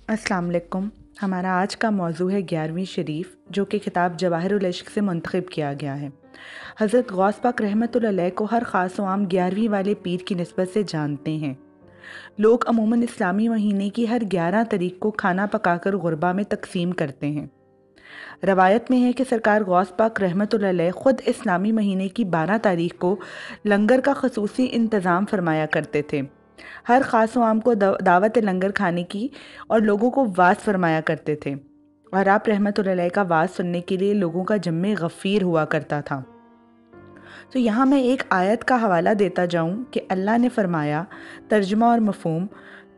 अस्सलाम वालेकुम। हमारा आज का मौजू है 11वीं शरीफ, जो कि किताब जवाहिरुल इश्क से मुंतखब किया गया है। हज़रत गौस पाक रहमतुल्लाह अलैह को हर ख़ास व आम 11वीं वाले पीर की निस्बत से जानते हैं। लोग अमूमन इस्लामी महीने की हर 11 तारीख को खाना पकाकर गुरबा में तकसीम करते हैं। रवायत में है कि सरकार गौस पाक रहमतुल्लाह अलैह ख़ुद इस्लामी महीने की 12 तारीख को लंगर का खसूसी इंतज़ाम फरमाया करते थे। हर ख़ास व आम को दावत लंगर खाने की और लोगों को वाज फरमाया करते थे, और आप रहमतुल्लाह अलैह का वाज सुनने के लिए लोगों का जम्मे गफ़ीर हुआ करता था। तो यहाँ मैं एक आयत का हवाला देता जाऊँ कि अल्लाह ने फरमाया, तर्जुमा और मफ़हूम,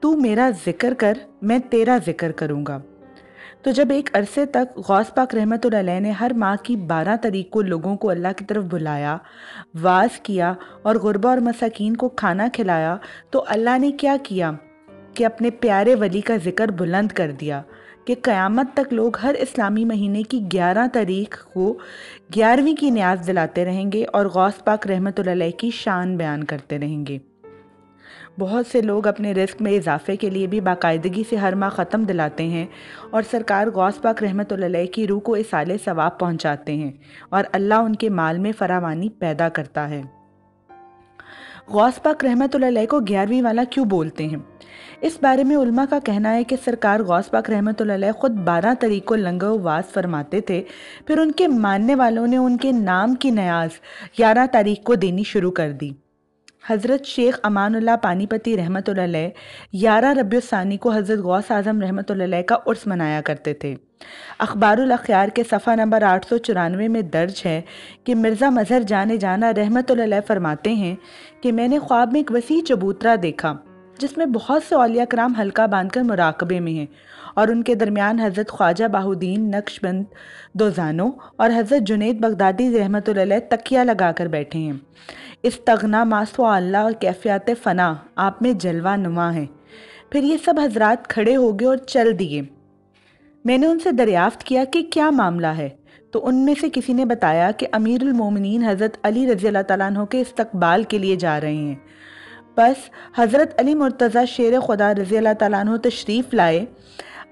तू मेरा ज़िक्र कर, मैं तेरा ज़िक्र करूँगा। तो जब एक अरसे तक गौस पाक रहमतुल्लाह अलैह ने हर माह की 12 तारीख को लोगों को अल्लाह की तरफ बुलाया, वाज किया और गुरबा और मसाकीन को खाना खिलाया, तो अल्लाह ने क्या किया कि अपने प्यारे वली का ज़िक्र बुलंद कर दिया कि क़यामत तक लोग हर इस्लामी महीने की 11 तारीख को 11वीं की न्याज़ दिलाते रहेंगे और गौस पाक रहमतुल्लाह अलैह की शान बयान करते रहेंगे। बहुत से लोग अपने रिस्क में इजाफे के लिए भी बाकायदगी से हर माह ख़त्म दिलाते हैं और सरकार गौस पाक रहमतुल्लाह अलैह की रूह को इसाले सवाब पहुँचाते हैं और अल्लाह उनके माल में फरावानी पैदा करता है। गौस पाक रहमतुल्लाह अलैह को 11वीं वाला क्यों बोलते हैं? इस बारे में उलमा का कहना है कि सरकार गौस पाक रहमतुल्लाह अलैह ख़ुद 12 तारीख को लंगर व वाज फरमाते थे, फिर उनके मानने वालों ने उनके नाम की न्याज़ 11 तारीख को देनी शुरू कर दी। हज़रत शेख अमानुल्लाह पानीपती रहमतुल्लाह अलैह 11 रबीउल सानी को हज़रत गौस आज़म रहमतुल्लाह अलैह का उर्स मनाया करते थे। अखबारुल अख्यार के सफ़ा नंबर 894 में दर्ज है कि मिर्ज़ा मज़हर जाने जाना रहमतुल्लाह अलैह फरमाते हैं कि मैंने ख्वाब में एक वसी चबूतरा देखा जिसमें बहुत से औलिया कराम हल्का बांधकर मुराकबे में हैं और उनके दरमियान हज़रत ख्वाजा बाहुद्दीन नक्शबंद दोजानो और हज़रत जुनैद बगदादी रहमतुल्लाह अलैह तकिया लगाकर बैठे हैं। इस्तगना मासवा अल्लाह और कैफियत फ़ना आप में जलवा नुमा है। फिर ये सब हजरात खड़े हो गए और चल दिए। मैंने उनसे दरियाफ्त किया कि क्या मामला है, तो उनमें से किसी ने बताया कि अमीरुल मोमिनीन हज़रत अली रज़ी अल्लाह तआला अन्हु के इस्तकबाल के लिए जा रहे हैं। बस हज़रत अली मुर्तज़ा शेर खुदा रज़ी अल्लाह तआला अन्हु तशरीफ़ लाए।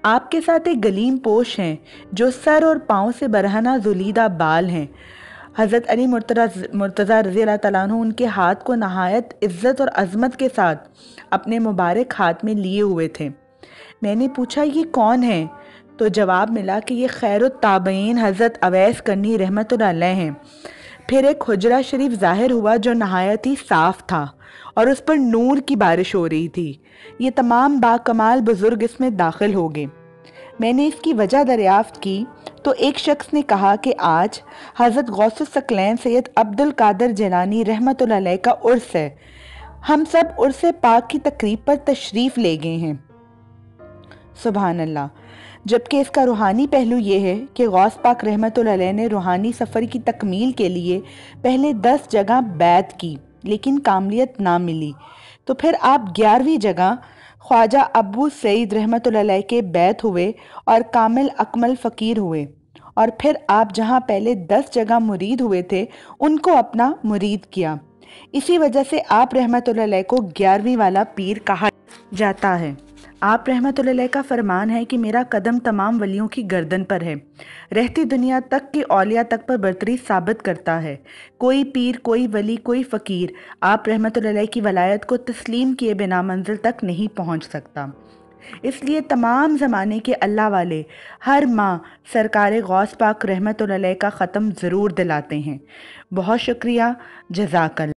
आपके साथ एक गलीम पोश हैं जो सर और पाँव से बरहना जुलीदा बाल हैं। हज़रत अली मुर्तज़ा रज़ी अल्लाह तआला अन्हु उनके हाथ को नहायत इज़्ज़त और अज़मत के साथ अपने मुबारक हाथ में लिए हुए थे। मैंने पूछा, ये कौन है? तो जवाब मिला कि ये खैरुत ताबईन हज़रत अवैस करनी रहमतुल्लाह अलैह हैं। फिर एक हुजरा शरीफ ज़ाहिर हुआ जो नहायत ही साफ़ था और उस पर नूर की बारिश हो रही थी। ये तमाम बाकमाल बुज़ुर्ग इसमें दाखिल हो गए। मैंने इसकी वजह दरियाफ्त की तो एक शख्स ने कहा कि आज हज़रत गौसुस सकलैन सैयद अब्दुल कादिर जिलानी रहमतुल्लाह अलैह का उर्स है। हम सब उर्स पाक की तकरीब पर तशरीफ़ ले गए हैं। सुभान अल्लाह। जबकि इसका रूहानी पहलू ये है कि गौस पाक रहमतुल्लाह अलैह ने रूहानी सफ़र की तकमील के लिए पहले 10 जगह बैत की, लेकिन कामलियत ना मिली। तो फिर आप 11वीं जगह ख्वाजा अबू सईद रहमतुल्लाह अलैह के बैत हुए और कामिल अकमल फ़कीर हुए, और फिर आप जहाँ पहले 10 जगह मुरीद हुए थे उनको अपना मुरीद किया। इसी वजह से आप रहमतुल्लाह अलैह को 11वीं वाला पीर कहा जाता है। आप रहमतुल्लाह अलैह का फरमान है कि मेरा कदम तमाम वलियों की गर्दन पर है, रहती दुनिया तक के औलिया तक पर बरतरी साबित करता है। कोई पीर, कोई वली, कोई फ़कीर आप रहमतुल्लाह अलैह की वलायत को तस्लीम किए बिना मंजिल तक नहीं पहुंच सकता। इसलिए तमाम ज़माने के अल्लाह वाले हर माह सरकार गौस पाक रहमतुल्लाह अलैह का ख़त्म ज़रूर दिलाते हैं। बहुत शुक्रिया। जज़ाकल्लाह।